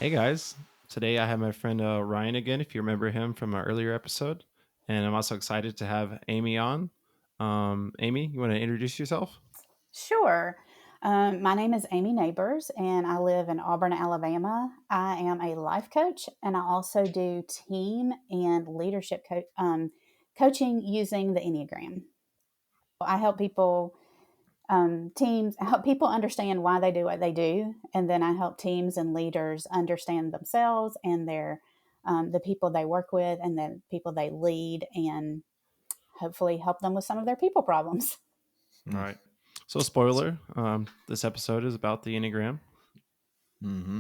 Hey guys, today I have my friend Ryan again, if you remember him from our earlier episode. And I'm also excited to have Amy on. Amy, you want to introduce yourself? Sure. My name is Amy Nabors, and I live in Auburn, Alabama. I am a life coach, and I also do team and leadership coaching using the Enneagram. I help people, teams, help people understand why they do what they do, and then I help teams and leaders understand themselves and the people they work with and the people they lead, and hopefully help them with some of their people problems. All right. So, spoiler this episode is about the Enneagram. Mm-hmm.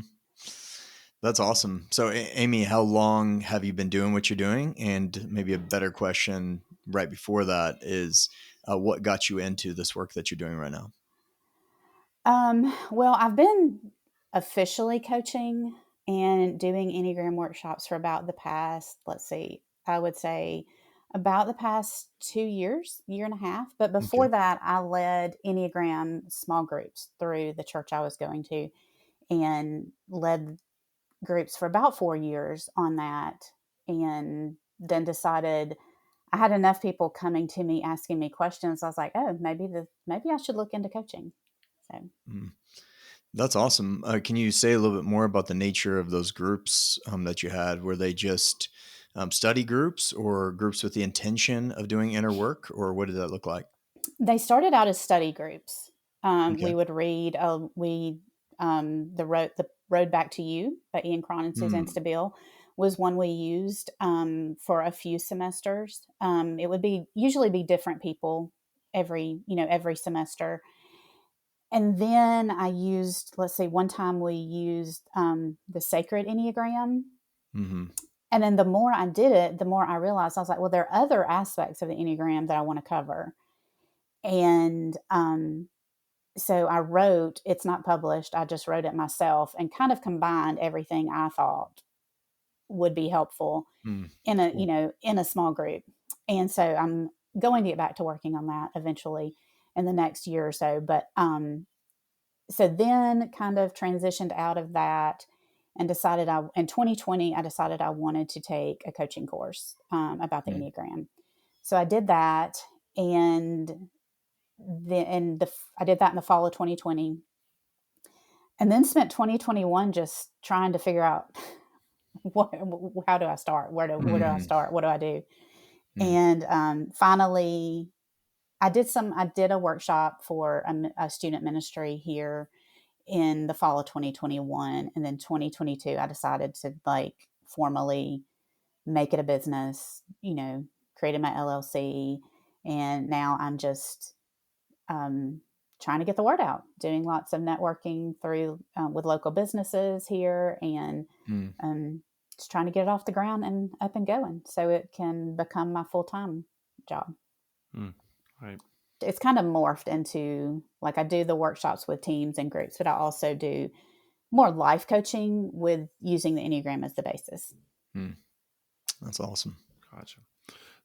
That's awesome. So, Amy, how long have you been doing what you're doing? And maybe a better question right before that is what got you into this work that you're doing right now? Well, I've been officially coaching and doing Enneagram workshops for about the past, let's see, I would say about the past 2 years, year and a half. But before Okay. that, I led Enneagram small groups through the church I was going to and led groups for about 4 years on that. And then decided I had enough people coming to me asking me questions. I was like, oh, maybe I should look into coaching. So Mm. That's awesome. Can you say a little bit more about the nature of those groups that you had? Were they just study groups or groups with the intention of doing inner work, or what did that look like? they started out as study groups. We Okay. would read the Road Back to You by Ian Cron and Suzanne Mm. Stabile was one we used for a few semesters. It would be usually be different people every semester. And then I used, let's see, one time we used the Sacred Enneagram. Hmm. And then the more I did it, the more I realized I was like, well, there are other aspects of the Enneagram that I want to cover. And so I wrote, it's not published, I just wrote it myself and kind of combined everything I thought would be helpful Mm. in Cool. in a small group. And so I'm going to get back to working on that eventually in the next year or so. But so then kind of transitioned out of that and decided in 2020 I decided I wanted to take a coaching course about the Mm. Enneagram. So I did that, and I did that in the fall of 2020, and then spent 2021 just trying to figure out what how do I start, where do I Mhm. start, what do I do. Mm. And finally I did a workshop for a student ministry here in the fall of 2021, and then 2022 I decided to like formally make it a business, created my LLC, and now I'm just um, trying to get the word out, doing lots of networking through with local businesses here, and Mm. um, just trying to get it off the ground and up and going so it can become my full time job. Mm, right. It's kind of morphed into like I do the workshops with teams and groups, but I also do more life coaching with using the Enneagram as the basis. Mm. That's awesome. Gotcha.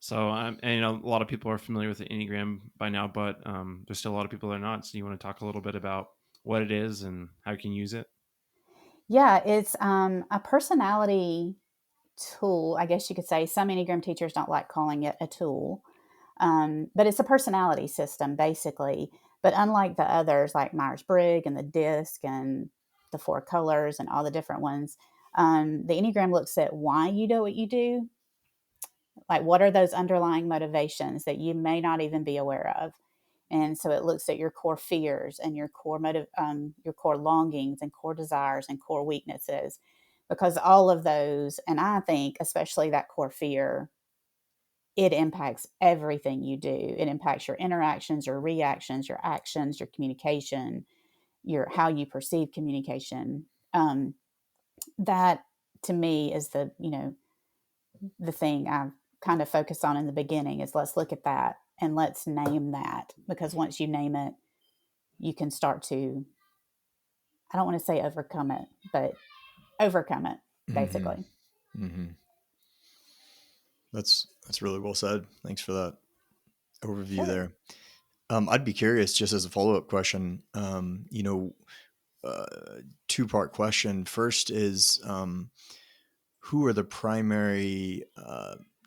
So, and a lot of people are familiar with the Enneagram by now, but there's still a lot of people that are not. So, you want to talk a little bit about what it is and how you can use it? Yeah, it's a personality tool, I guess you could say. Some Enneagram teachers don't like calling it a tool, but it's a personality system, basically. But unlike the others, like Myers Briggs and the DISC and the four colors and all the different ones, the Enneagram looks at why you do what you do. Like, what are those underlying motivations that you may not even be aware of? And so it looks at your core fears and your core longings and core desires and core weaknesses, because all of those, and I think especially that core fear, it impacts everything you do. It impacts your interactions, your reactions, your actions, your communication, your how you perceive communication. That to me is the thing I kind of focus on in the beginning is let's look at that and let's name that, because once you name it, you can start to, I don't want to say overcome it, but overcome it Hmm. basically. Hmm. That's really well said. Thanks for that overview Sure. there. I'd be curious, just as a follow up question. two-part question. First is, who are the primary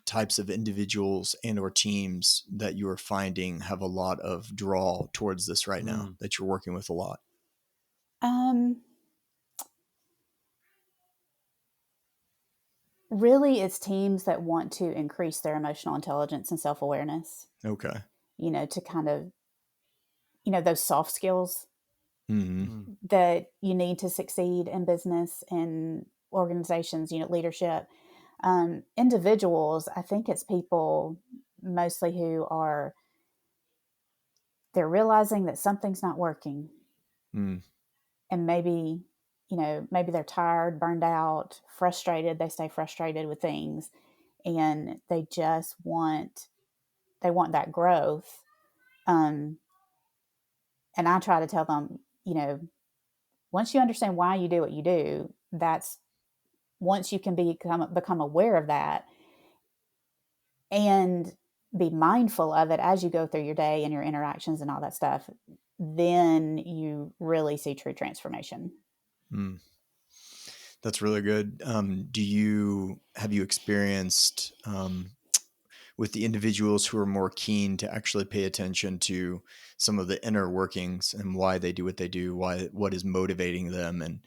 types of individuals and or teams that you are finding have a lot of draw towards this right now, Mm. that you're working with a lot? Um, Really, it's teams that want to increase their emotional intelligence and self-awareness, Okay. to kind of, those soft skills Mm-hmm. Mm. that you need to succeed in business and organizations, leadership. Individuals, I think it's people mostly who they're realizing that something's not working, Mm. and maybe they're tired, burned out, frustrated. They stay frustrated with things, and they want that growth. Um, and I try to tell them, once you understand why you do what you do, that's once you can become aware of that and be mindful of it as you go through your day and your interactions and all that stuff, then you really see true transformation. Mm. That's really good. Have you experienced with the individuals who are more keen to actually pay attention to some of the inner workings and why they do what they do, what is motivating them, and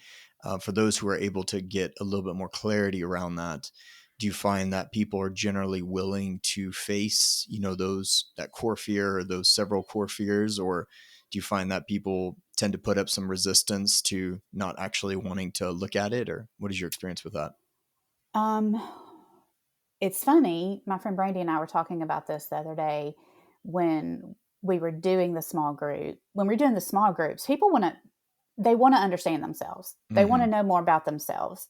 for those who are able to get a little bit more clarity around that, do you find that people are generally willing to face, that core fear or those several core fears, or do you find that people tend to put up some resistance to not actually wanting to look at it, or what is your experience with that? Um, it's funny. My friend Brandy and I were talking about this the other day when we were doing the small group. When we're doing the small groups, people want to understand themselves. They want Mm-hmm. to know more about themselves.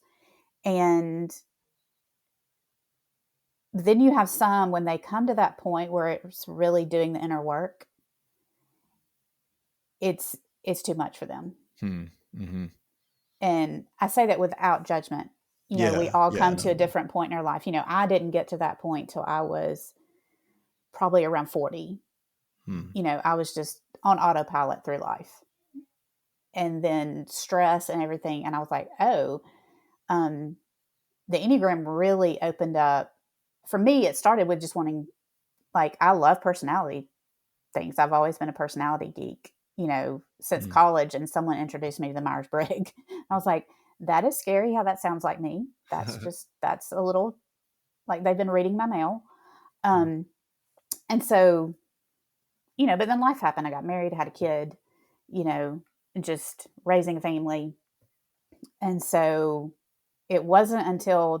And then you have some when they come to that point where it's really doing the inner work, it's it's too much for them. Mm-hmm. And I say that without judgment. We Yeah. all Yeah. come to No. a different point in our life. I didn't get to that point till I was probably around 40. Hmm. I was just on autopilot through life. And then stress and everything. And I was like, oh, um, the Enneagram really opened up. For me, it started with just wanting, like, I love personality things. I've always been a personality geek, since Mm. college. And someone introduced me to the Myers Briggs. I was like, that is scary how that sounds like me. That's a little like they've been reading my mail. Mm. Um, and so, but then life happened. I got married, had a kid, you know, just raising a family. And so it wasn't until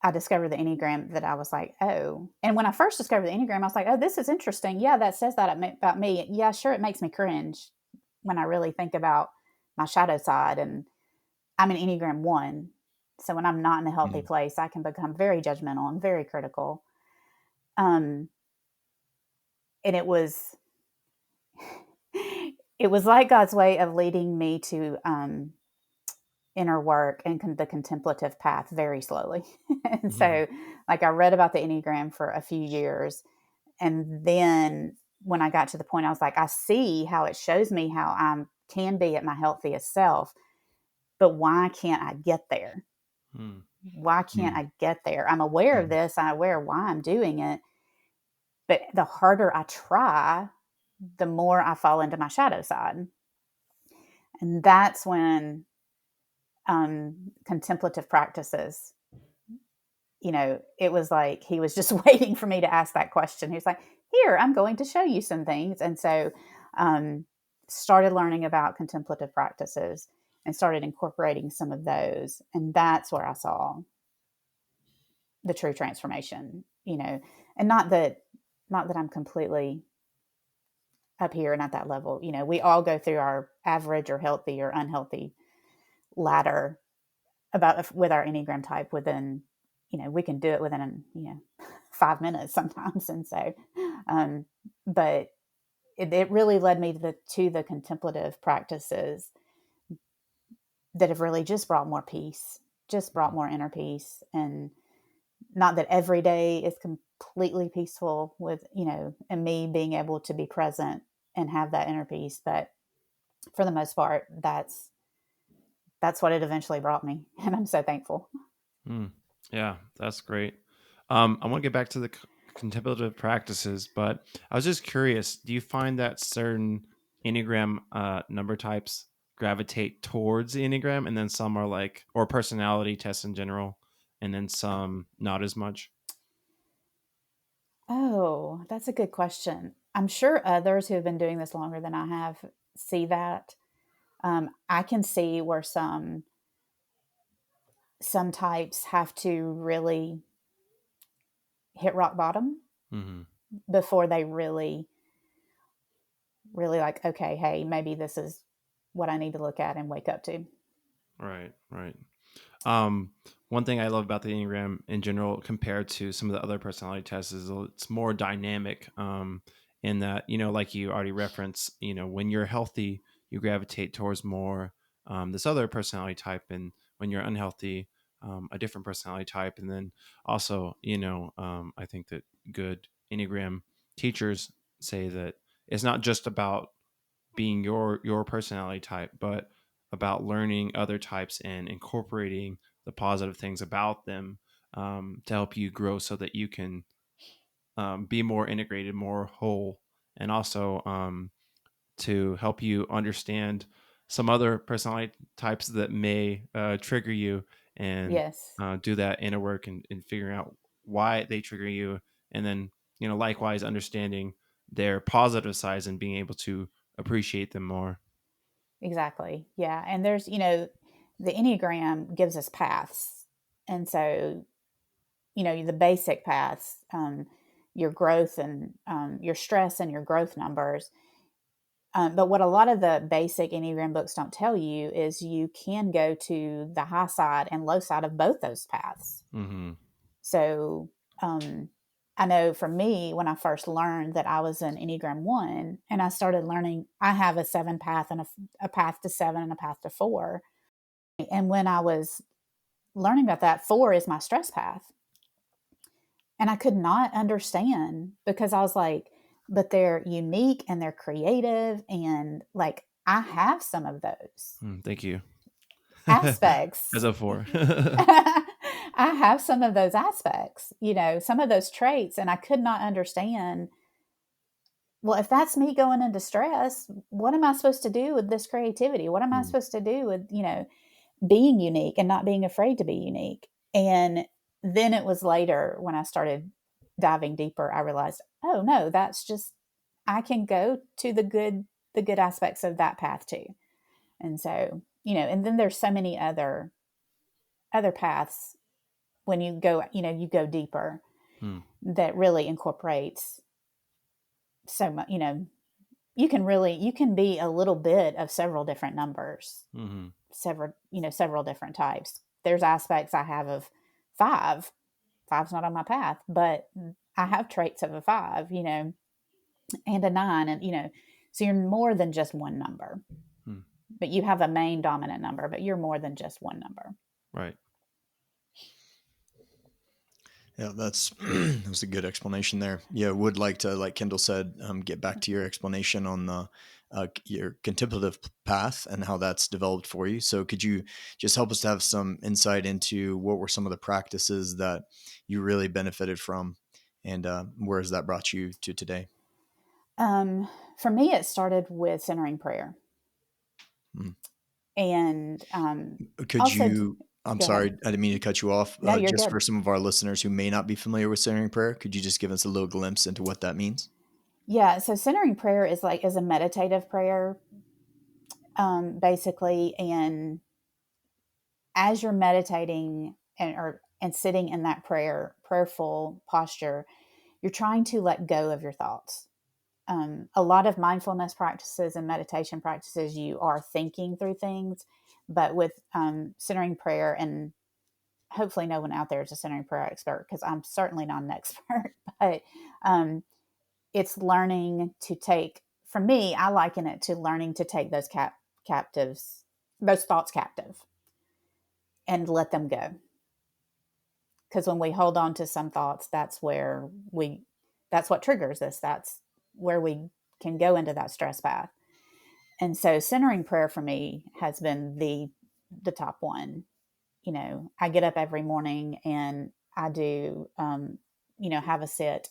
I discovered the Enneagram that I was like, oh. And when I first discovered the Enneagram, I was like, oh, this is interesting. Yeah, that says that about me. Yeah, sure, it makes me cringe when I really think about my shadow side. And I'm an Enneagram 1. So when I'm not in a healthy Mm. place, I can become very judgmental and very critical. Um, and it was like God's way of leading me to inner work and the contemplative path very slowly. And Mhm. so, like, I read about the Enneagram for a few years. And then when I got to the point, I was like, I see how it shows me how I can be at my healthiest self, but why can't I get there? Mm. Why can't Mm. I get there? I'm aware of Mm. this. I'm aware of why I'm doing it. But the harder I try, the more I fall into my shadow side. And that's when contemplative practices, it was like he was just waiting for me to ask that question. He was like, here, I'm going to show you some things. And so um, started learning about contemplative practices and started incorporating some of those. And that's where I saw the true transformation, and not that I'm completely up here and at that level. We all go through our average or healthy or unhealthy ladder about with our Enneagram type within, we can do it within, 5 minutes sometimes. And so, um, but it really led me to the contemplative practices that have really just brought more peace, just brought more inner peace. And not that every day is completely peaceful with, and me being able to be present and have that inner peace. But for the most part, that's what it eventually brought me, and I'm so thankful. Mm. Yeah, that's great. I want to get back to the contemplative practices, but I was just curious, do you find that certain Enneagram number types gravitate towards the Enneagram and then some are like, or personality tests in general, and then some not as much? Oh, that's a good question. I'm sure others who have been doing this longer than I have see that. I can see where some types have to really hit rock bottom Hmm. before they really like, okay, hey, maybe this is what I need to look at and wake up to. Right, right. Um, One thing I love about the Enneagram in general compared to some of the other personality tests is it's more dynamic, in that, like you already referenced, when you're healthy, you gravitate towards more this other personality type, and when you're unhealthy, a different personality type. And then also, I think that good Enneagram teachers say that it's not just about being your personality type, but about learning other types and incorporating the positive things about them, to help you grow so that you can be more integrated, more whole, and also to help you understand some other personality types that may trigger you, and Yes, do that inner work and figuring out why they trigger you, and then likewise understanding their positive sides and being able to appreciate them more. exactly. Yeah. And there's, the Enneagram gives us paths. And so, the basic paths, your growth and your stress and your growth numbers. But what a lot of the basic Enneagram books don't tell you is you can go to the high side and low side of both those paths. Mm-hmm. So um, I know for me, when I first learned that I was an Enneagram 1, and I started learning, I have a 7 path and a path to 7 and a path to 4. And when I was learning about that, 4 is my stress path. And I could not understand because I was like, but they're unique and they're creative. And like, I have some of those Thank you. As aspects. a four. I have some of those aspects, some of those traits. And I could not understand, well, if that's me going into stress, what am I supposed to do with this creativity? What am I Mm, supposed to do with, being unique and not being afraid to be unique? And then it was later when I started diving deeper, I realized, oh no, that's just, I can go to the good aspects of that path too. And so, and then there's so many other paths when you go deeper mm, that really incorporates so much, you can be a little bit of several different numbers, mhm, several different types. There's aspects I have of five. Five's not on my path, but I have traits of a five, and a nine, and so you're more than just one number. mm. But you have a main dominant number, but you're more than just one number. Right. Yeah, that was a good explanation there. Yeah, would like to, like Kendall said, get back to your explanation on the your contemplative path and how that's developed for you. So, could you just help us to have some insight into what were some of the practices that you really benefited from, and where has that brought you to today? For me, it started with centering prayer, Mm. and Could also, you? I'm go ahead. sorry, I didn't mean to cut you off. No, you're Just good. for some of our listeners who may not be familiar with centering prayer, could you just give us a little glimpse into what that means? Yeah, so centering prayer is a meditative prayer, basically, and as you're meditating and sitting in that prayerful posture, you're trying to let go of your thoughts. A lot of mindfulness practices and meditation practices, you are thinking through things, but with centering prayer, and hopefully no one out there is a centering prayer expert because I'm certainly not an expert, but um, it's learning to take. For me, I liken it to learning to take captives, those thoughts captive, and let them go. Because when we hold on to some thoughts, that's what triggers us. That's where we can go into that stress path. And so centering prayer for me has been the top one. You know, I get up every morning and I do, have a sit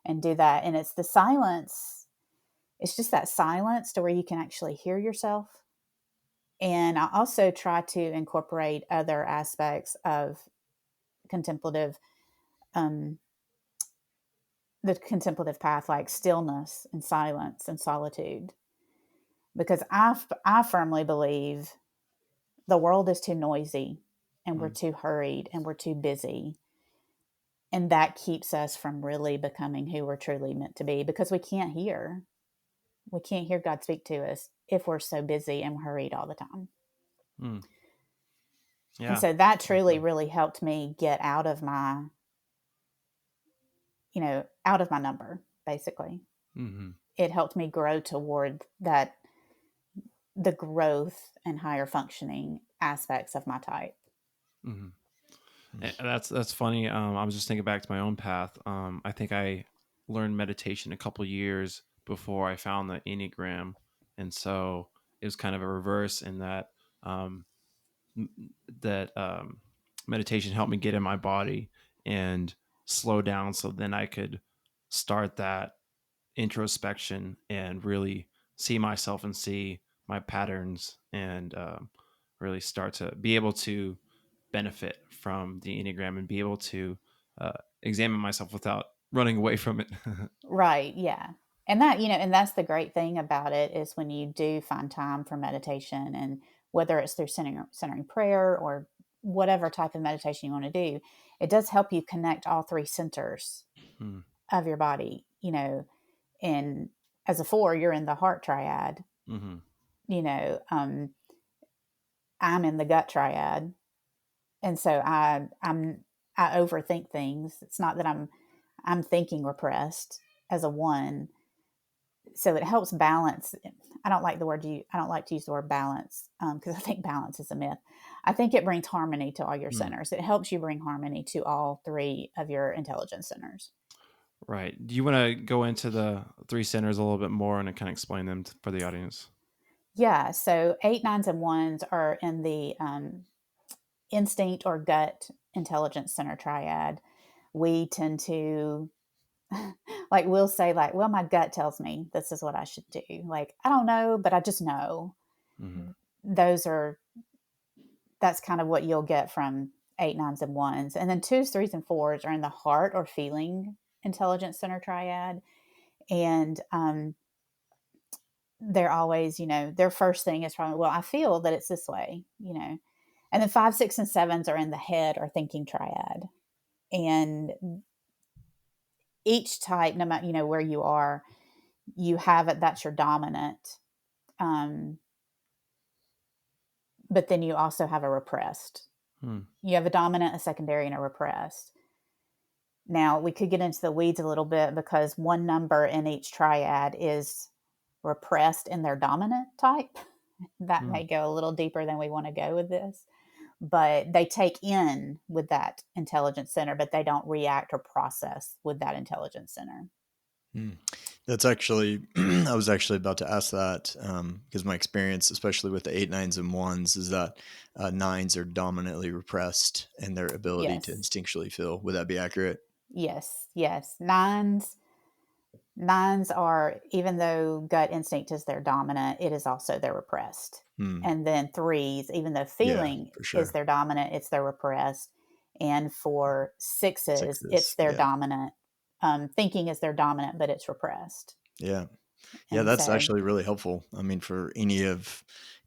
and do that. And it's the silence. It's just that silence to where you can actually hear yourself. And I also try to incorporate other aspects of contemplative, um, the contemplative path, like stillness and silence and solitude, because I firmly believe the world is too noisy and we're Mm. too hurried and we're too busy. And that keeps us from really becoming who we're truly meant to be, because we can't hear. We can't hear God speak to us if we're so busy and hurried all the time. Mm. And Yeah. so that truly Definitely. really helped me get out of my, out of my number, basically. Mm-hmm. It helped me grow toward that, the growth and higher functioning aspects of my type. Mm-hmm. That's funny. I was just thinking back to my own path. I think I learned meditation a couple years before I found the Enneagram, and so it was kind of a reverse in that um, that meditation helped me get in my body and slow down, so then I could start that introspection and really see myself and see my patterns and really start to be able to benefit from the Enneagram and be able to uh, examine myself without running away from it. Right. Yeah. And that's the great thing about it, is when you do find time for meditation, and whether it's through centering prayer or whatever type of meditation you want to do, it does help you connect all three centers Hmm. of your body. And as a 4, you're in the heart triad. Mm-hmm. You know, I'm in the gut triad, and so I overthink things. It's not that I'm thinking repressed as a 1, so it helps balance. I don't like to use the word balance, because I think balance is a myth. I think it brings harmony to all your Hmm. centers. It helps you bring harmony to all 3 of your intelligence centers. Right. Do you want to go into the 3 centers a little bit more and kind of explain them for the audience? Yeah, so 8, 9s, and 1s are in the instinct or gut intelligence center triad. We tend to like, we'll say, like, well, my gut tells me this is what I should do. Like, I don't know, but I just know. Mm-hmm. Those are That's kind of what you'll get from 8, 9s, and 1s. And then 2s, 3s, and 4s are in the heart or feeling intelligence center triad. And they're always, their first thing is probably, well, I feel that it's this way. And then 5, 6, and 7s are in the head or thinking triad. And each type, no matter, where you are, you have it, that's your dominant. Um, but then you also have a repressed. Hmm. You have a dominant, a secondary, and a repressed. Now, we could get into the weeds a little bit, because one number in each triad is repressed in their dominant type. That Hmm. may go a little deeper than we want to go with this, but they take in with that intelligence center, but they don't react or process with that intelligence center. Mm. That's actually, I was actually about to ask that, because my experience, especially with the 8, 9s, and 1s, is that 9s are dominantly repressed in their ability to Yes, instinctually feel. Would that be accurate? yes. Nines are, even though gut instinct is their dominant, it is also their repressed. Hmm. And then 3s, even though Yeah, feeling for is sure. their dominant, it's their repressed. And for 6s, it's 6s. their Yeah. dominant. Thinking is their dominant, but it's repressed. Yeah. Yeah, And that's so, actually really helpful. I mean, for any of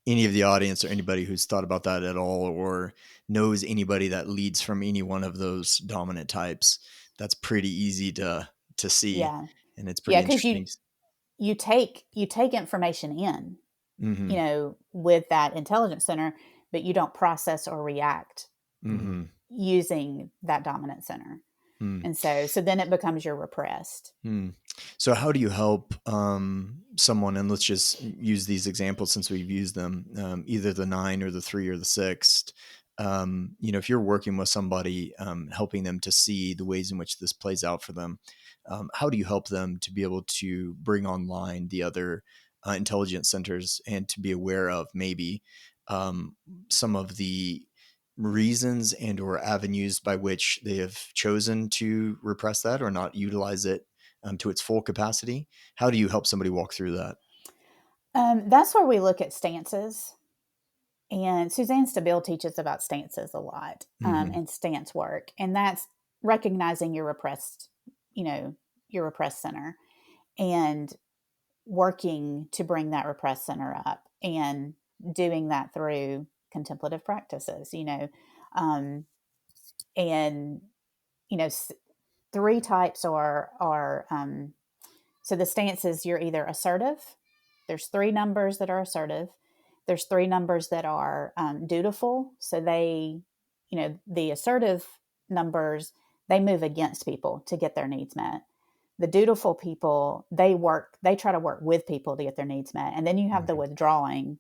the audience or anybody who's thought about that at all, or knows anybody that leads from any one of those dominant types, that's pretty easy to see, yeah, and it's yeah, pretty because interesting. you take information in, Mhm. with that intelligence center, but you don't process or react Mhm. using that dominant center. Mm. And so then it becomes your repressed. Mm. So how do you help someone, and let's just use these examples since we've used them, either the 9 or the 3 or the 6, if you're working with somebody, helping them to see the ways in which this plays out for them, how do you help them to be able to bring online the other intelligence centers and to be aware of maybe um, some of the reasons and or avenues by which they have chosen to repress that or not utilize it to its full capacity? How do you help somebody walk through that? That's where we look at stances. And Suzanne Stabile teaches about stances a lot, Mm-hmm. and stance work. And that's recognizing your repressed, your repressed center and working to bring that repressed center up and doing that through contemplative practices, um, and, you know, three types are so the stances, you're either assertive. There's three numbers that are assertive. There's three numbers that are dutiful. So the assertive numbers, they move against people to get their needs met. The dutiful people, they try to work with people to get their needs met. And then you have the Mm-hmm. withdrawing,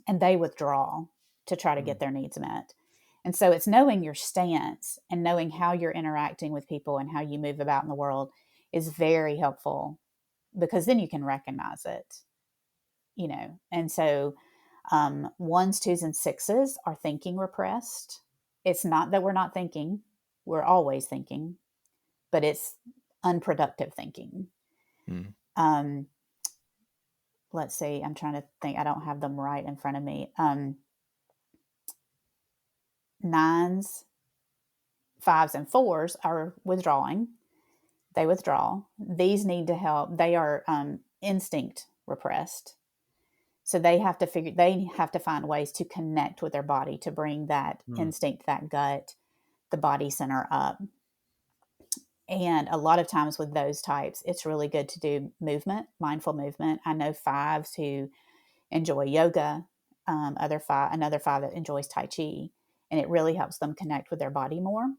and they withdraw to try to Mm-hmm. get their needs met. And so it's knowing your stance and knowing how you're interacting with people and how you move about in the world is very helpful, because then you can recognize it. And so ones, twos, and sixes are thinking repressed. It's not that we're not thinking, we're always thinking, but it's unproductive thinking. Mm-hmm. Um, let's see, I'm trying to think, I don't have them right in front of me. Nines, fives, and fours are withdrawing. They withdraw. These need to help. They are instinct repressed. So they have to find ways to connect with their body to bring that Mm. instinct, that gut, the body center up. And a lot of times with those types, it's really good to do movement, mindful movement. I know fives who enjoy yoga, another five that enjoys Tai Chi, and it really helps them connect with their body more.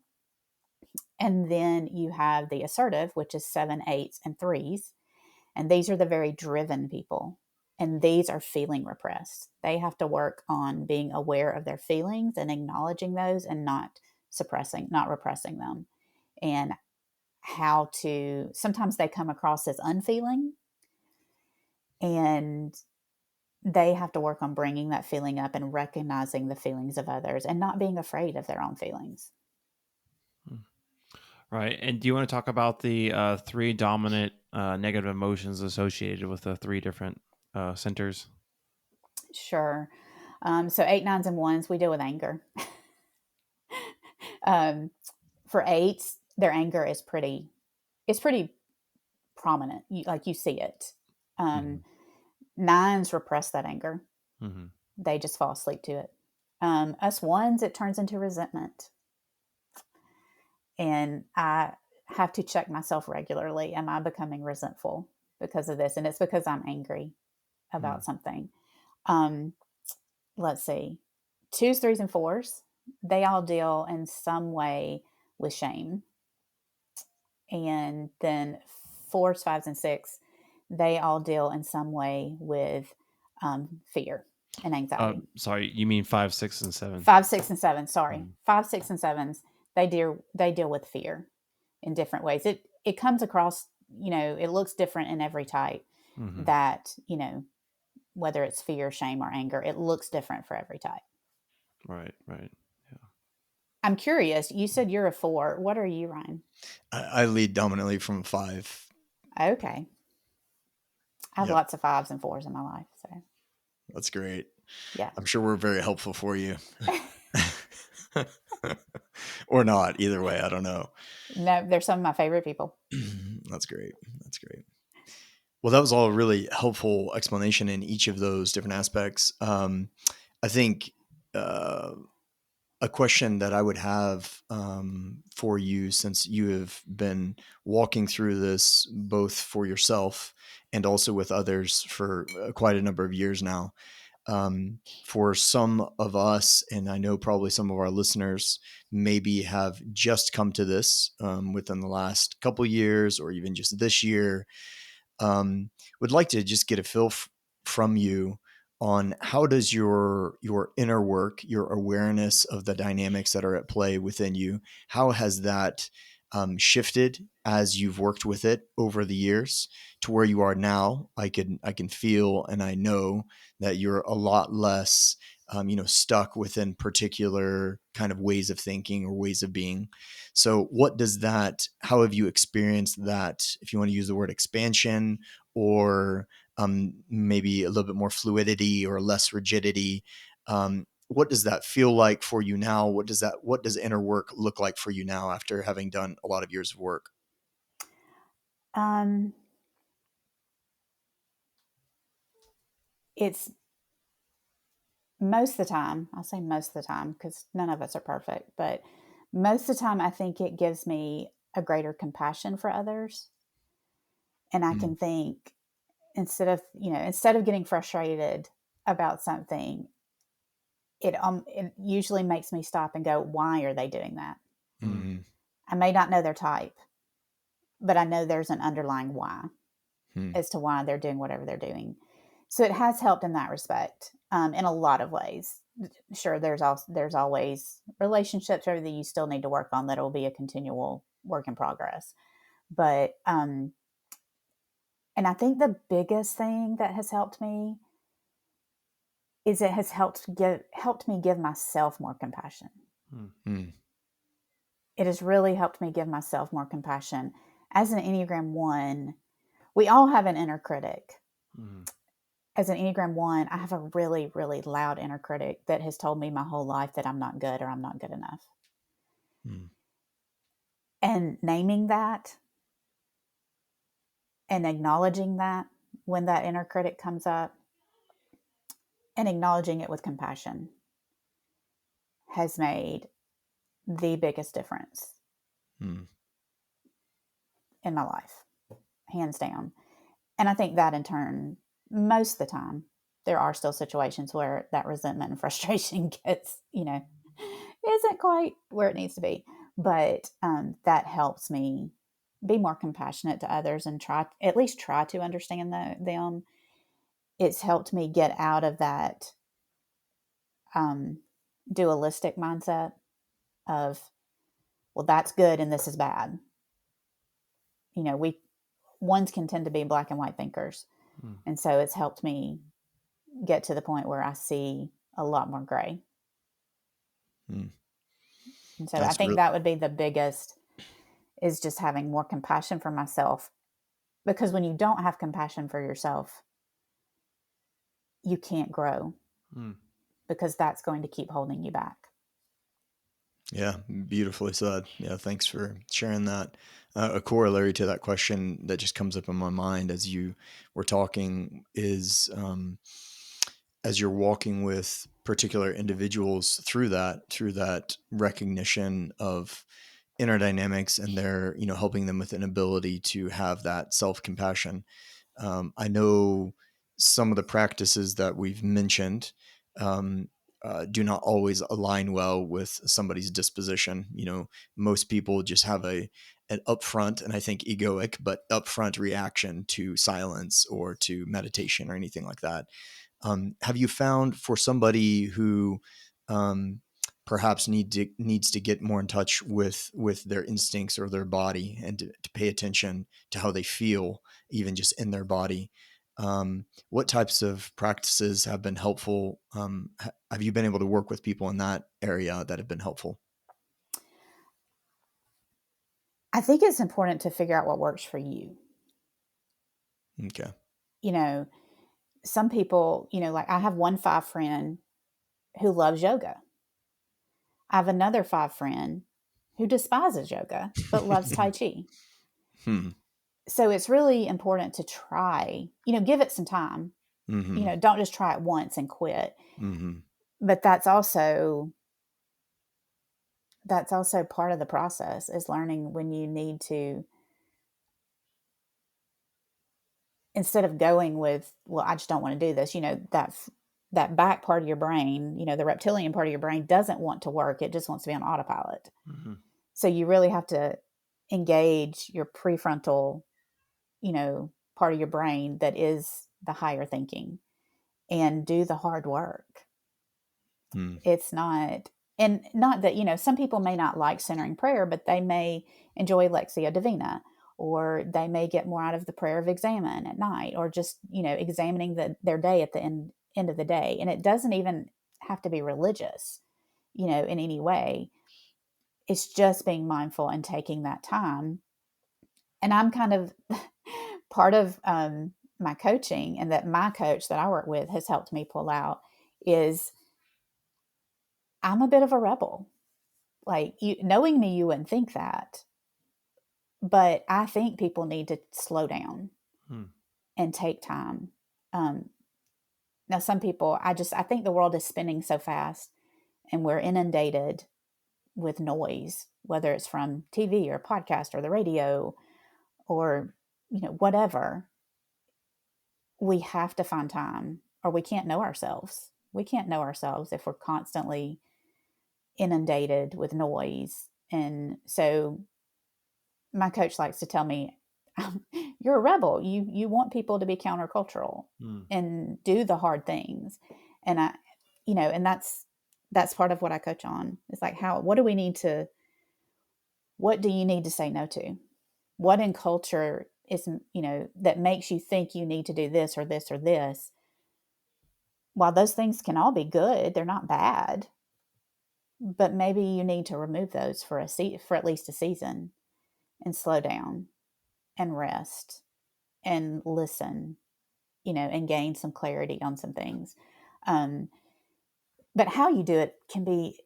And then you have the assertive, which is seven, eights, and threes. And these are the very driven people. And these are feeling repressed. They have to work on being aware of their feelings and acknowledging those and not repressing them. And how to, sometimes they come across as unfeeling, and they have to work on bringing that feeling up and recognizing the feelings of others and not being afraid of their own feelings. Right. And do you want to talk about the three dominant negative emotions associated with the three different centers? Sure. So eight, nines, and ones, we deal with anger. um, for eights, their anger is pretty prominent. You see it. Mm-hmm. Um, Nines repress that anger. Mm-hmm. They just fall asleep to it. Us ones, it turns into resentment. And I have to check myself regularly. Am I becoming resentful because of this? And it's because I'm angry Mm-hmm. about something. Um, let's see. Twos, threes, and fours, they all deal in some way with shame. And then fours, fives, and six, they all deal in some way with fear and anxiety. Sorry, you mean five, six, and seven? Five, six, and seven. Sorry, Mm-hmm. five, six, and sevens. They deal with fear in different ways. It comes across. It looks different in every type. Mm-hmm. That whether it's fear, shame, or anger, it looks different for every type. Right. Right. I'm curious. You said you're a four. What are you, Ryan? I lead dominantly from five. Okay, I have Yep. lots of fives and fours in my life. So That's great. yeah. I'm sure we're very helpful for you. Or not. Either way, I don't know. No, they're some of my favorite people. That's great. That's great. Well, that was all a really helpful explanation in each of those different aspects. I think uh, a question that I would have for you, since you have been walking through this both for yourself and also with others for quite a number of years now, for some of us, and I know probably some of our listeners maybe have just come to this within the last couple years or even just this year, would like to just get a feel from you on how does your inner work, your awareness of the dynamics that are at play within you, how has that shifted as you've worked with it over the years to where you are now? I can feel and I know that you're a lot less stuck within particular kind of ways of thinking or ways of being. So how have you experienced that, if you want to use the word expansion, or maybe a little bit more fluidity or less rigidity? What does that feel like for you now? What does inner work look like for you now after having done a lot of years of work? Um, it's most of the time, I'll say most of the time, because none of us are perfect, but most of the time, I think it gives me a greater compassion for others. And I Mm, can think, instead of getting frustrated about something, it usually makes me stop and go, why are they doing that? Mm. mm, I may not know their type, but I know there's an underlying why mm, as to why they're doing whatever they're doing. So it has helped in that respect, in a lot of ways. Sure, there's always relationships, everything you still need to work on, that will be a continual work in progress. But and I think the biggest thing that has helped me is it has helped me give myself more compassion. Mm. mm, It has really helped me give myself more compassion. As an Enneagram 1, we all have an inner critic. Mm. As an Enneagram 1, I have a really, really loud inner critic that has told me my whole life that I'm not good or I'm not good enough. mm, And naming that and acknowledging that when that inner critic comes up and acknowledging it with compassion has made the biggest difference mm. in my life, hands down. And I think that in turn, most of the time, there are still situations where that resentment and frustration gets, isn't quite where it needs to be. But that helps me be more compassionate to others and at least try to understand them. It's helped me get out of that um, dualistic mindset of, well, that's good and this is bad. We ones can tend to be black and white thinkers. Mm. And so it's helped me get to the point where I see a lot more gray. Mm. And so I That's think real. that would be the biggest, is just having more compassion for myself. Because when you don't have compassion for yourself, you can't grow, Mm. because that's going to keep holding you back. Yeah, beautifully said. Yeah, thanks for sharing that. A corollary to that question that just comes up in my mind as you were talking is, as you're walking with particular individuals through that recognition of inner dynamics, and they're helping them with an ability to have that self compassion. I know some of the practices that we've mentioned um, do not always align well with somebody's disposition. Most people just have an upfront, and I think egoic, but upfront reaction to silence or to meditation or anything like that. Have you found, for somebody who um, perhaps needs to get more in touch with their instincts or their body, and to pay attention to how they feel, even just in their body, what types of practices have been helpful? Have you been able to work with people in that area that have been helpful? I think it's important to figure out what works for you. Okay. You know, some people, like I have one 5 friend who loves yoga. I have another 5 friend who despises yoga but loves Tai Chi. Hmm. So it's really important to try, give it some time. Mm-hmm. Don't just try it once and quit. Mm-hmm. But that's also part of the process, is learning when you need to, instead of going with, well, I just don't want to do this, that back part of your brain, the reptilian part of your brain doesn't want to work. It just wants to be on autopilot. Mhm. So you really have to engage your prefrontal, part of your brain that is the higher thinking. and do the hard work. Mm. It's not, and not that, some people may not like centering prayer, but they may enjoy Lectio Divina, or they may get more out of the prayer of examine at night, or just, examining their day at the end of the day. And it doesn't even have to be religious, in any way. It's just being mindful and taking that time. And I'm kind of part of my coaching, and that my coach that I work with has helped me pull out, is I'm a bit of a rebel. Like, knowing me, you wouldn't think that, but I think people need to slow down Hmm. and take time. Um, Now, some people, I think the world is spinning so fast, and we're inundated with noise, whether it's from TV or podcast or the radio or, whatever. We have to find time, or we can't know ourselves. We can't know ourselves if we're constantly inundated with noise. And so my coach likes to tell me, you're a rebel. You want people to be countercultural Hmm. and do the hard things. And and that's part of what I coach on. It's like, what do you need to say no to? What in culture is, that makes you think you need to do this or this or this? While those things can all be good, they're not bad, but maybe you need to remove those for at least a season, and slow down and rest and listen, and gain some clarity on some things. Um, but how you do it can be,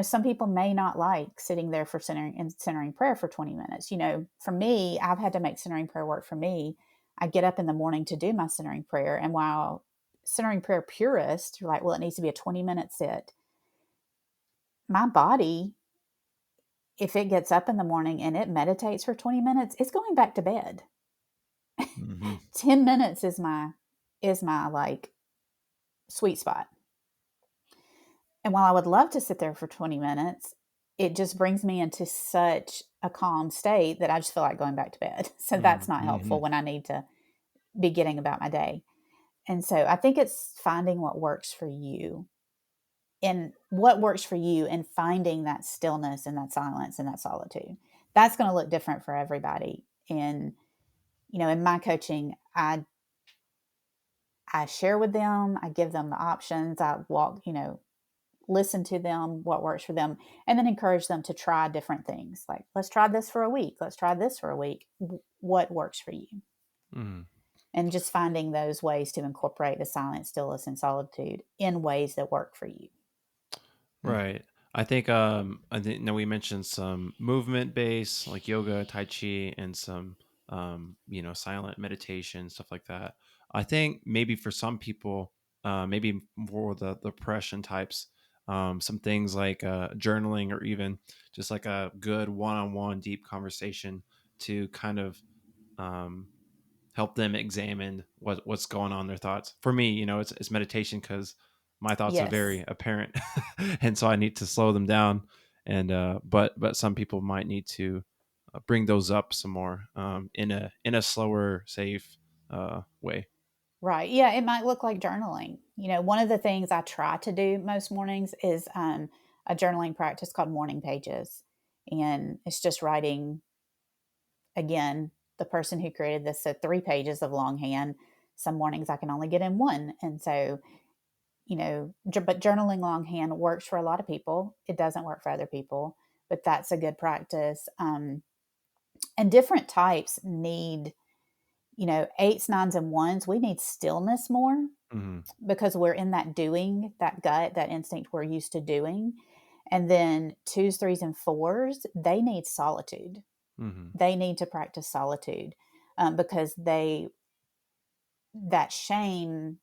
some people may not like sitting there for centering prayer for 20 minutes. For me, I've had to make centering prayer work for me. I get up in the morning to do my centering prayer. And while centering prayer purists, you're like, well, it needs to be a 20-minute sit. My body, if it gets up in the morning and it meditates for 20 minutes, it's going back to bed. Mm-hmm. 10 minutes is my like sweet spot. And while I would love to sit there for 20 minutes, it just brings me into such a calm state that I just feel like going back to bed. So that's not Mm-hmm. helpful when I need to be getting about my day. And so I think it's finding what works for you, and finding that stillness and that silence and that solitude. That's going to look different for everybody. And, in my coaching, I share with them, I give them the options, I walk, listen to them, what works for them, and then encourage them to try different things. Like, let's try this for a week. Let's try this for a week. What works for you? Hmm. And just finding those ways to incorporate the silence, stillness, and solitude in ways that work for you. Right. I think now we mentioned some movement based like yoga, tai chi, and some silent meditation, stuff like that. I think maybe for some people, maybe more the depression types, some things like journaling, or even just like a good one-on-one deep conversation to kind of um, help them examine what's going on in their thoughts. For me, it's meditation, because my thoughts are Yes. very apparent, and so I need to slow them down. And but some people might need to bring those up some more, in a slower, safe way. Right. Yeah. It might look like journaling. One of the things I try to do most mornings is a journaling practice called morning pages. And it's just writing, again, the person who created this said 3 pages of longhand. Some mornings I can only get in one. And so, but journaling longhand works for a lot of people. It doesn't work for other people, but that's a good practice. And different types need, eights, nines, and ones. We need stillness more, Hmm. because we're in that doing, that gut, that instinct we're used to doing. And then twos, threes, and fours, they need solitude. Hmm. They need to practice solitude, because that shame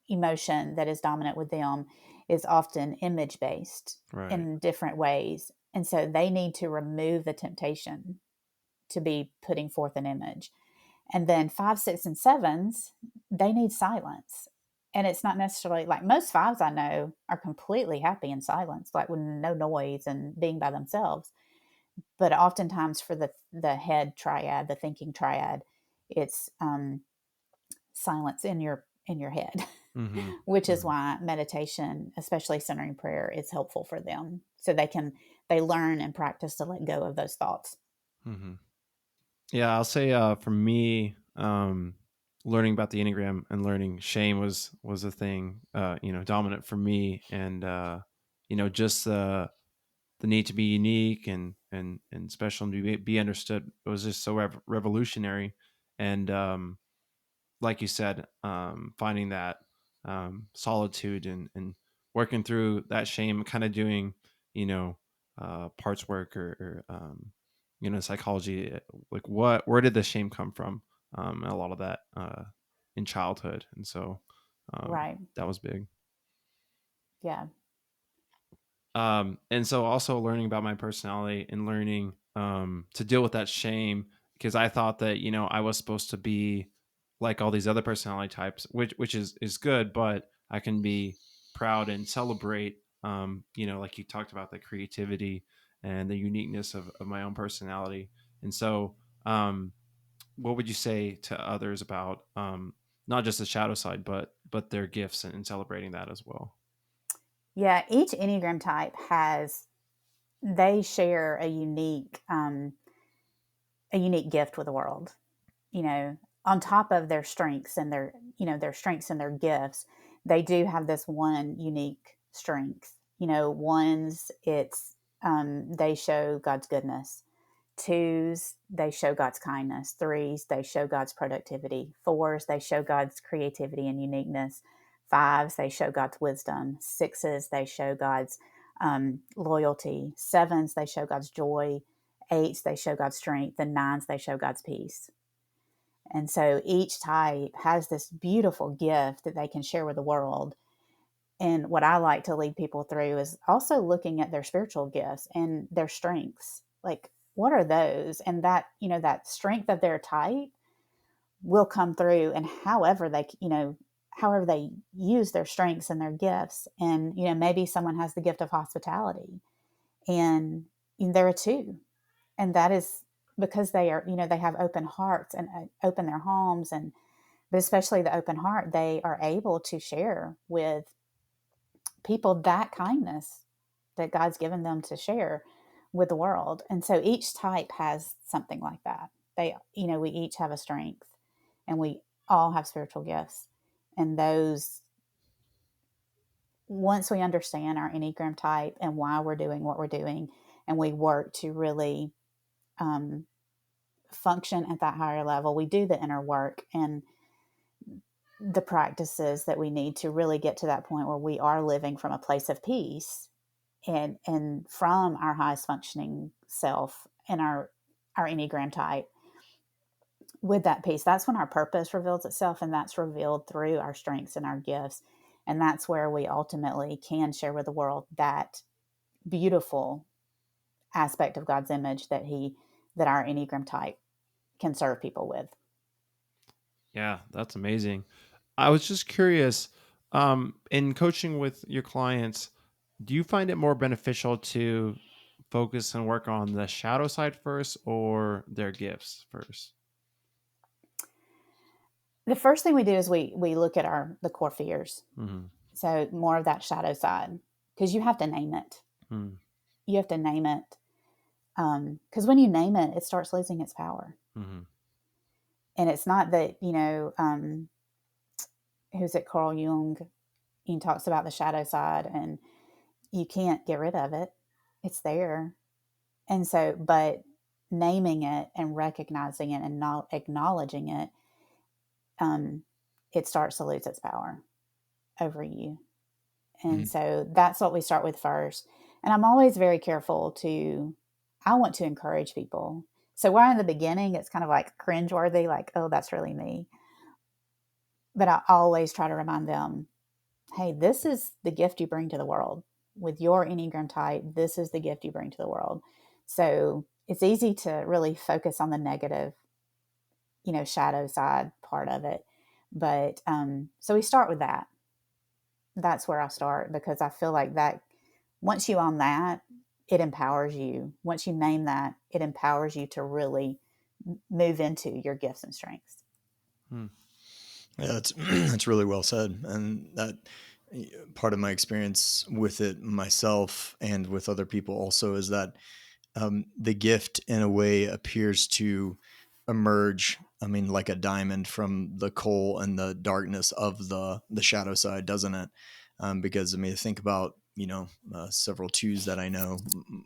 emotion that is dominant with them is often image based Right. in different ways. And so they need to remove the temptation to be putting forth an image. And then five, six, and sevens, they need silence. And it's not necessarily like most fives I know are completely happy in silence, like with no noise and being by themselves. But oftentimes for the head triad, the thinking triad, it's silence in your in your head, Mm-hmm. which is Mm-hmm. why meditation, especially centering prayer, is helpful for them. So they learn and practice to let go of those thoughts. Mm-hmm. Yeah, I'll say for me, learning about the Enneagram and learning shame was a thing, dominant for me, and just the need to be unique and special and be understood was just so revolutionary. And like you said, finding that solitude and working through that shame, kind of doing, parts work or psychology, like where did the shame come from? And a lot of that in childhood. And so Right. that was big. Yeah. And so also learning about my personality and learning to deal with that shame, because I thought that I was supposed to be like all these other personality types, which is good, but I can be proud and celebrate, like you talked about, the creativity and the uniqueness of my own personality. And so what would you say to others about not just the shadow side, but their gifts and celebrating that as well? Yeah. Each Enneagram type they share a unique gift with the world. You know, on top of their strengths and their strengths and their gifts, they do have this one unique strength. Ones, they show God's goodness. Twos, they show God's kindness. Threes, they show God's productivity. Fours, they show God's creativity and uniqueness. Fives, they show God's wisdom. Sixes, they show God's loyalty. Sevens, they show God's joy. Eights, they show God's strength. And nines, they show God's peace. And so each type has this beautiful gift that they can share with the world. And what I like to lead people through is also looking at their spiritual gifts and their strengths. Like, what are those? And that strength of their type will come through, and however they use their strengths and their gifts. And, maybe someone has the gift of hospitality and they're a two. And that is because they have open hearts and open their homes. But especially the open heart, they are able to share with people that kindness that God's given them to share with the world. And so each type has something like that. We each have a strength, and we all have spiritual gifts. And those, once we understand our Enneagram type and why we're doing what we're doing, and we work to really um, function at that higher level, we do the inner work and the practices that we need to really get to that point where we are living from a place of peace and from our highest functioning self and our Enneagram type. With that peace, that's when our purpose reveals itself, and that's revealed through our strengths and our gifts. And that's where we ultimately can share with the world that beautiful aspect of God's image that our Enneagram type can serve people with. Yeah, that's amazing. I was just curious, in coaching with your clients, do you find it more beneficial to focus and work on the shadow side first or their gifts first? The first thing we do is we look at the core fears. Mm-hmm. So more of that shadow side, because you have to name it. Mm-hmm. You have to name it, because when you name it, it starts losing its power. Mm-hmm. And it's not that who's it? Carl Jung. He talks about the shadow side, and you can't get rid of it. It's there. And so, but naming it and recognizing it and not acknowledging it, um, it starts to lose its power over you. And so that's what we start with first. And I'm always very careful I want to encourage people. So where in the beginning, it's kind of like cringeworthy, like, oh, that's really me. But I always try to remind them, hey, this is the gift you bring to the world. With your Enneagram type, this is the gift you bring to the world. So it's easy to really focus on the negative, shadow side part of it. But so we start with that. That's where I start, because I feel like that once you own that, it empowers you. Once you name that, it empowers you to really move into your gifts and strengths. Hmm. Yeah, that's that's really well said, and that part of my experience with it myself and with other people also is that the gift in a way appears to emerge. I mean, like a diamond from the coal and the darkness of the shadow side, doesn't it? Because I mean, think about several twos that I know,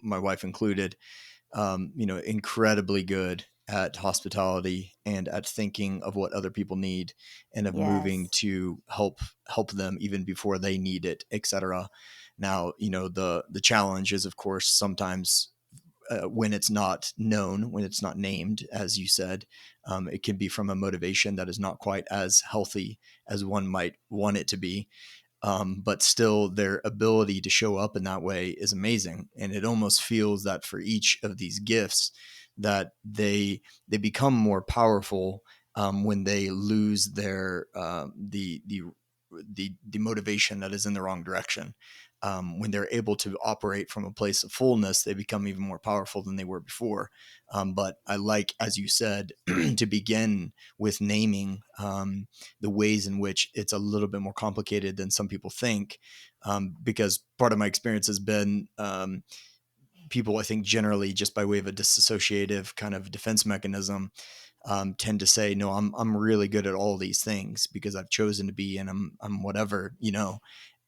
my wife included, incredibly good at hospitality and at thinking of what other people need and of moving Yes. to help them even before they need it, etc. Now, the challenge is, of course, sometimes when it's not known, when it's not named, as you said, it can be from a motivation that is not quite as healthy as one might want it to be. But still, their ability to show up in that way is amazing, and it almost feels that for each of these gifts, that they become more powerful when they lose their the motivation that is in the wrong direction. When they're able to operate from a place of fullness, they become even more powerful than they were before. But I like, as you said, to begin with naming the ways in which it's a little bit more complicated than some people think. Because part of my experience has been people, I think, generally just by way of a disassociative kind of defense mechanism, tend to say, no, I'm really good at all these things because I've chosen to be, and I'm whatever,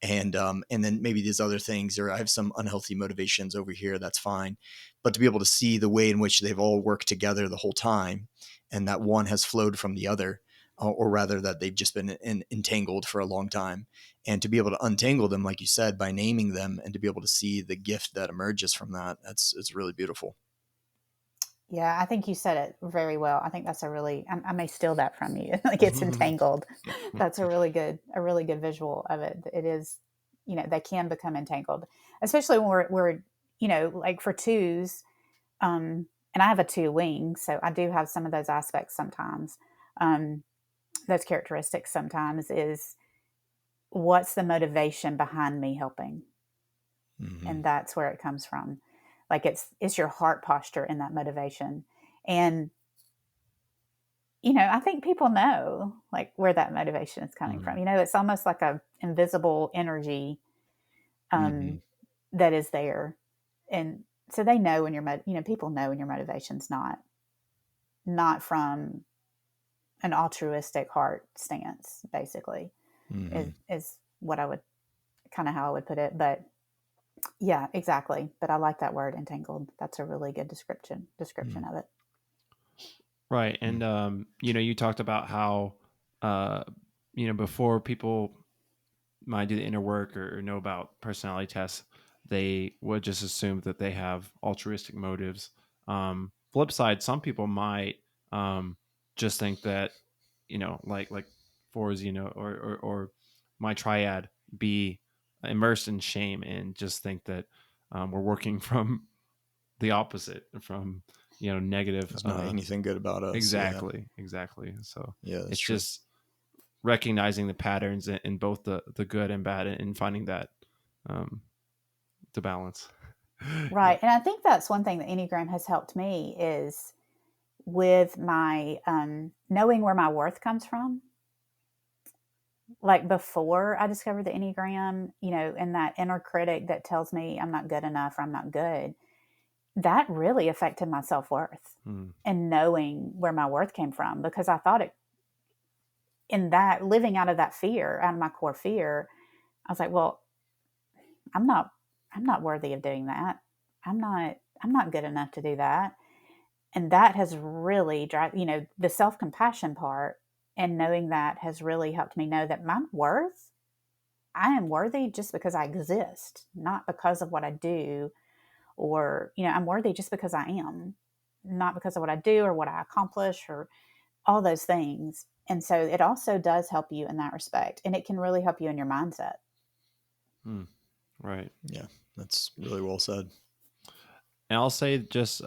and then maybe these other things, or I have some unhealthy motivations over here. That's fine. But to be able to see the way in which they've all worked together the whole time, and that one has flowed from the other, or rather that they've just been entangled for a long time, and to be able to untangle them, like you said, by naming them, and to be able to see the gift that emerges from that, it's really beautiful. Yeah, I think you said it very well. I think that's I may steal that from you. Like it's entangled. That's a really good visual of it. It is, they can become entangled, especially when we're like for twos. And I have a two wing, so I do have some of those aspects sometimes. Um, those characteristics sometimes is what's the motivation behind me helping, Mm-hmm. and that's where it comes from. Like it's your heart posture in that motivation, and I think people know like where that motivation is coming Mm-hmm. from. It's almost like a invisible energy Mm-hmm. um, that is there, and so they know when people know when your motivation's not from an altruistic heart stance. Basically, Mm-hmm. is what I would kind of how I would put it. But yeah, exactly. But I like that word entangled. That's a really good description of it. Right. Mm-hmm. And, you talked about how, uh, before people might do the inner work or know about personality tests, they would just assume that they have altruistic motives. Flip side, some people might just think that, like fours, or my triad be immersed in shame and just think that we're working from the opposite, from, negative. There's not anything good about us. Yeah. Exactly. So Yeah, that's it's true. just recognizing the patterns in both the good and bad, and finding that um, the balance. Yeah. Right. And I think that's one thing that Enneagram has helped me is with my knowing where my worth comes from. Like before I discovered the Enneagram, and that inner critic that tells me I'm not good enough or I'm not good, that really affected my self worth Mm, and knowing where my worth came from because I thought it in that living out of that fear, out of my core fear, I was like, well, I'm not I'm not worthy of doing that. I'm not good enough to do that. And that has really the self-compassion part and knowing that has really helped me know that my worth, I am worthy just because I exist, not because of what I do or, I'm worthy just because I am, not because of what I do or what I accomplish or all those things. And so it also does help you in that respect. And it can really help you in your mindset. mm, right. Yeah, that's really well said. And I'll say just the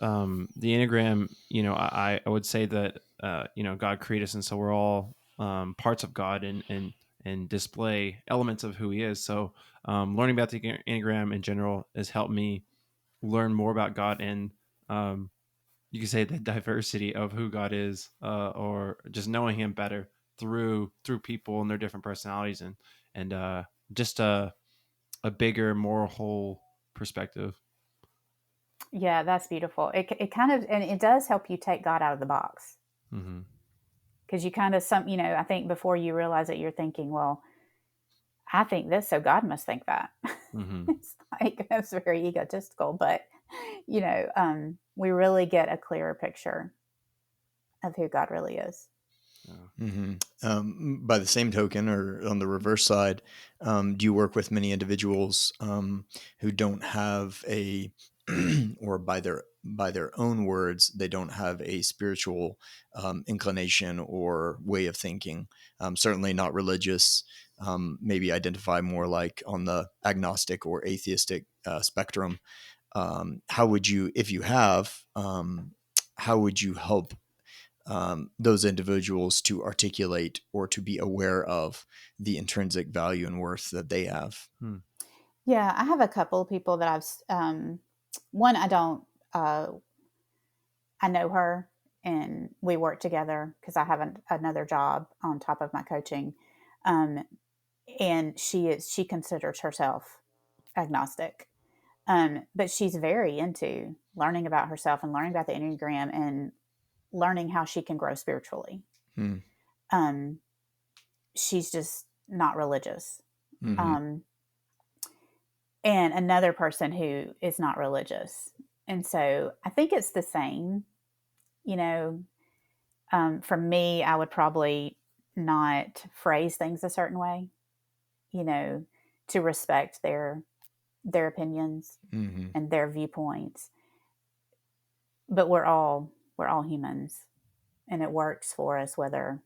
Enneagram, I would say that, God created us. And so we're all parts of God, and display elements of who he is. So learning about the Enneagram in general has helped me learn more about God, and you could say the diversity of who God is, or just knowing him better. through people and their different personalities, and just a bigger, more whole perspective. Yeah, that's beautiful. It kind of, and it does help you take God out of the box, Mm-hmm. because you kind of I think before you realize it, you're thinking, well, I think this, so God must think that. Mm-hmm. It's like that's very egotistical, but we really get a clearer picture of who God really is. Yeah. By the same token, or on the reverse side, do you work with many individuals who don't have a, or by their own words, they don't have a spiritual inclination or way of thinking? Certainly not religious. Maybe identify more like on the agnostic or atheistic spectrum. How would you, if you have, how would you help those individuals to articulate or to be aware of the intrinsic value and worth that they have? Hmm. Yeah, I have a couple of people that one, I don't, I know her and we work together because I have another job on top of my coaching. Um, and she considers herself agnostic. But she's very into learning about herself and learning about the Enneagram and learning how she can grow spiritually. Hmm. Um, she's just not religious. Mm-hmm. Um, and another person who is not religious. And so I think it's the same, you know. For me, I would probably not phrase things a certain way, you know, to respect their opinions Mm-hmm. and their viewpoints. But we're all humans, and it works for us whether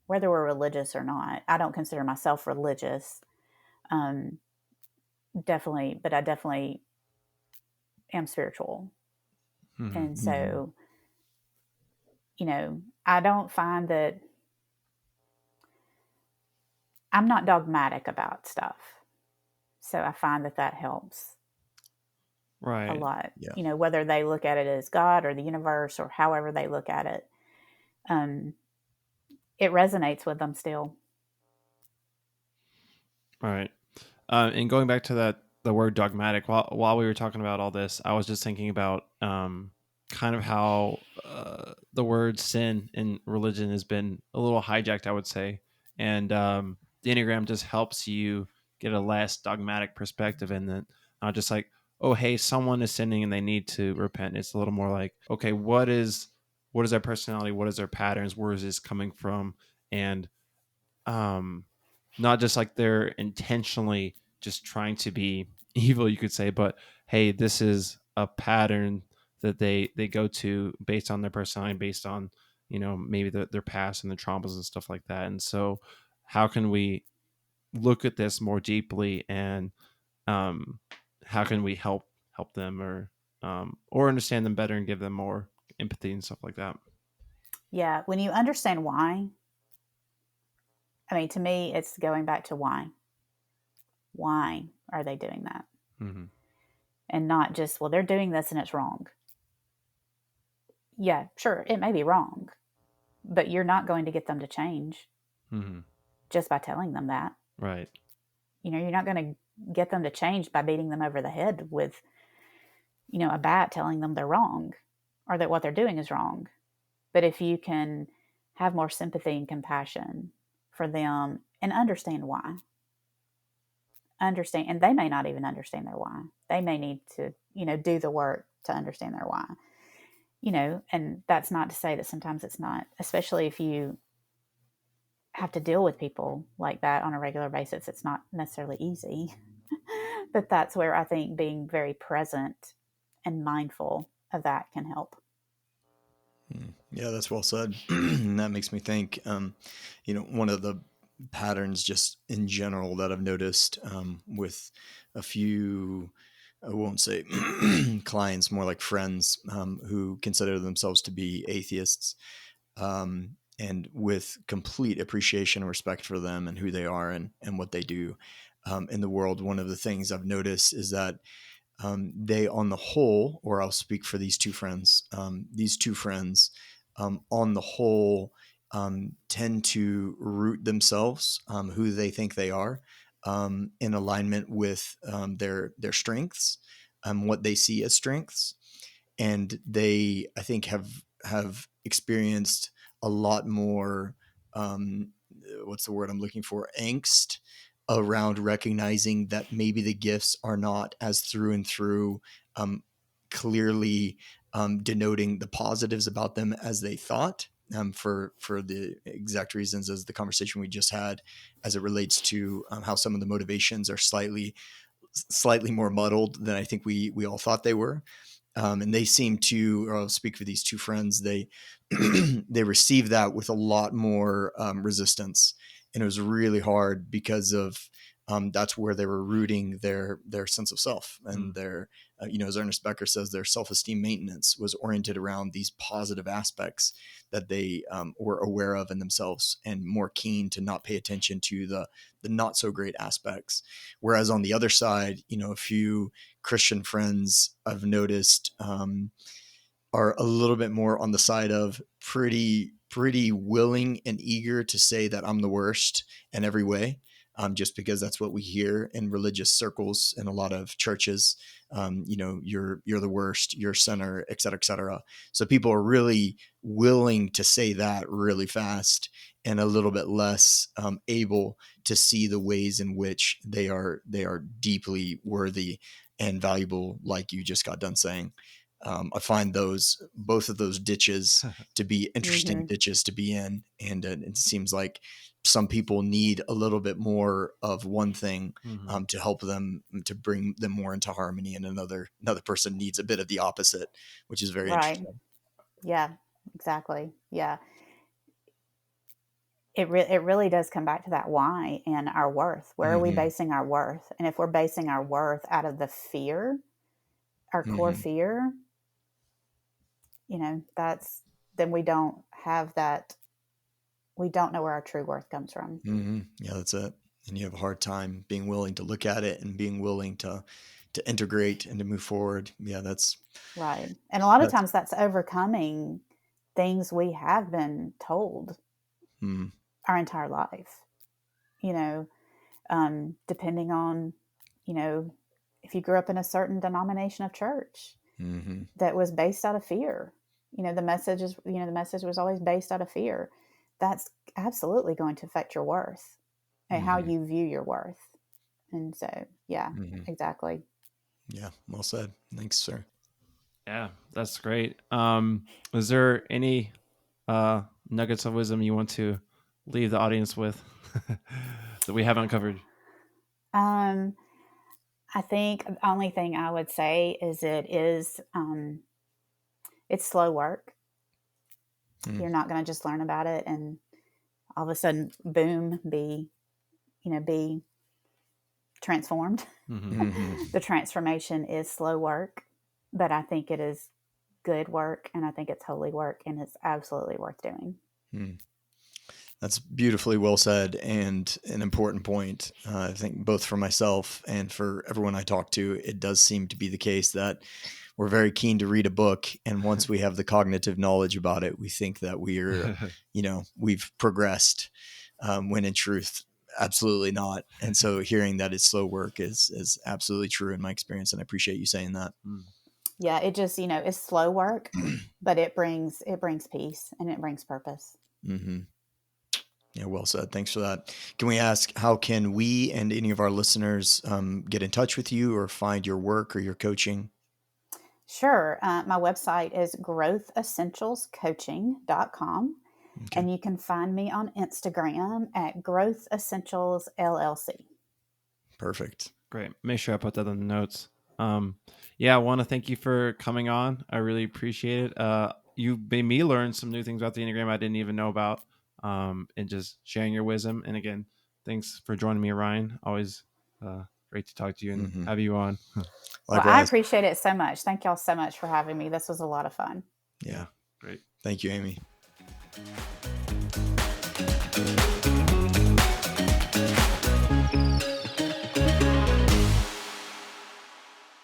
we're religious or not. I don't consider myself religious, um, definitely, but I definitely am spiritual. Mm-hmm. And Mm-hmm. so, I don't find that I'm not dogmatic about stuff. So I find that helps a Right. lot. Yeah. Whether they look at it as God or the universe or however they look at it, um, it resonates with them still. Right. And going back to the word dogmatic, while we were talking about all this, I was just thinking about kind of how the word sin in religion has been a little hijacked, I would say, and the Enneagram just helps you get a less dogmatic perspective, and then not just like, oh, hey, someone is sinning and they need to repent. It's a little more like, okay, what is their personality? What is their patterns? Where is this coming from? And um not just like they're intentionally just trying to be evil, you could say, but hey, this is a pattern that they go to based on their personality, based on maybe their past and the traumas and stuff like that. And so how can we look at this more deeply, and um how can we help them, or understand them better and give them more empathy and stuff like that. Yeah, when you understand why, I mean, to me, it's going back to why. Why are they doing that? Mm-hmm. And not just, well, they're doing this and it's wrong. Yeah, sure, it may be wrong, but you're not going to get them to change Mm-hmm. just by telling them that. Right. You're not going to get them to change by beating them over the head with, a bat telling them they're wrong or that what they're doing is wrong. But if you can have more sympathy and compassion for them and understand why, and they may not even understand their why. They may need to, do the work to understand their why. And that's not to say that sometimes it's not, especially if you have to deal with people like that on a regular basis. It's not necessarily easy. But that's where I think being very present and mindful of that can help. Yeah, that's well said. And that makes me think, one of the patterns just in general that I've noticed with a few, I won't say clients, more like friends who consider themselves to be atheists, and with complete appreciation and respect for them and who they are and what they do in the world. One of the things I've noticed is that they, on the whole, or I'll speak for these two friends, on the whole, tend to root themselves, who they think they are, in alignment with their strengths, what they see as strengths, and they, I think, have experienced a lot more, what's the word I'm looking for, angst around recognizing that maybe the gifts are not as through and through clearly denoting the positives about them as they thought, for the exact reasons as the conversation we just had, as it relates to how some of the motivations are slightly more muddled than I think we all thought they were. And they seem to, or I'll speak for these two friends, they they received that with a lot more resistance, and it was really hard because of that's where they were rooting their sense of self, and their as Ernest Becker says, their self-esteem maintenance was oriented around these positive aspects that they were aware of in themselves, and more keen to not pay attention to the not so great aspects. Whereas on the other side, a few Christian friends I've noticed are a little bit more on the side of pretty willing and eager to say that I'm the worst in every way, just because that's what we hear in religious circles in a lot of churches. You're the worst, you're a sinner, et cetera, et cetera. So people are really willing to say that really fast, and a little bit less able to see the ways in which they are deeply worthy and valuable, like you just got done saying. I find both of those ditches to be interesting ditches to be in, and it seems like some people need a little bit more of one thing to help them, to bring them more into harmony, and another person needs a bit of the opposite, which is very Right. interesting. Yeah, exactly. Yeah. It really does come back to that why and our worth. Where are we basing our worth? And if we're basing our worth out of the fear, our core fear, then we don't have that. We don't know where our true worth comes from. Yeah, that's it. And you have a hard time being willing to look at it and being willing to integrate and to move forward. Yeah, that's Right. And a lot of times that's overcoming things we have been told our entire life, depending on, if you grew up in a certain denomination of church that was based out of fear, the message was always based out of fear. That's absolutely going to affect your worth and how you view your worth. And so, yeah, exactly. Yeah, well said. Thanks, sir. Yeah, that's great. Is there any nuggets of wisdom you want to leave the audience with that we haven't covered? I think the only thing I would say is it's slow work. You're not going to just learn about it and all of a sudden, boom, be transformed. The transformation is slow work, but I think it is good work, and I think it's holy work, and it's absolutely worth doing. That's beautifully well said, and an important point. I think both for myself and for everyone I talk to, it does seem to be the case that we're very keen to read a book, and once we have the cognitive knowledge about it, we think that we've progressed, when in truth, absolutely not. And so hearing that it's slow work is absolutely true in my experience, and I appreciate you saying that. Yeah, it just, it's slow work, but it brings peace and it brings purpose. Yeah, well said. Thanks for that. Can we ask, how can we and any of our listeners get in touch with you or find your work or your coaching? Sure. My website is growthessentialscoaching.com. Okay. And you can find me on Instagram at Growth Essentials LLC. Perfect. Great. Make sure I put that in the notes. I want to thank you for coming on. I really appreciate it. You made me learn some new things about the Enneagram I didn't even know about, and just sharing your wisdom. And again, thanks for joining me, Ryan. Always great to talk to you and have you on. Well, I appreciate it so much. Thank y'all so much for having me. This was a lot of fun. Yeah. Great. Thank you, Amy.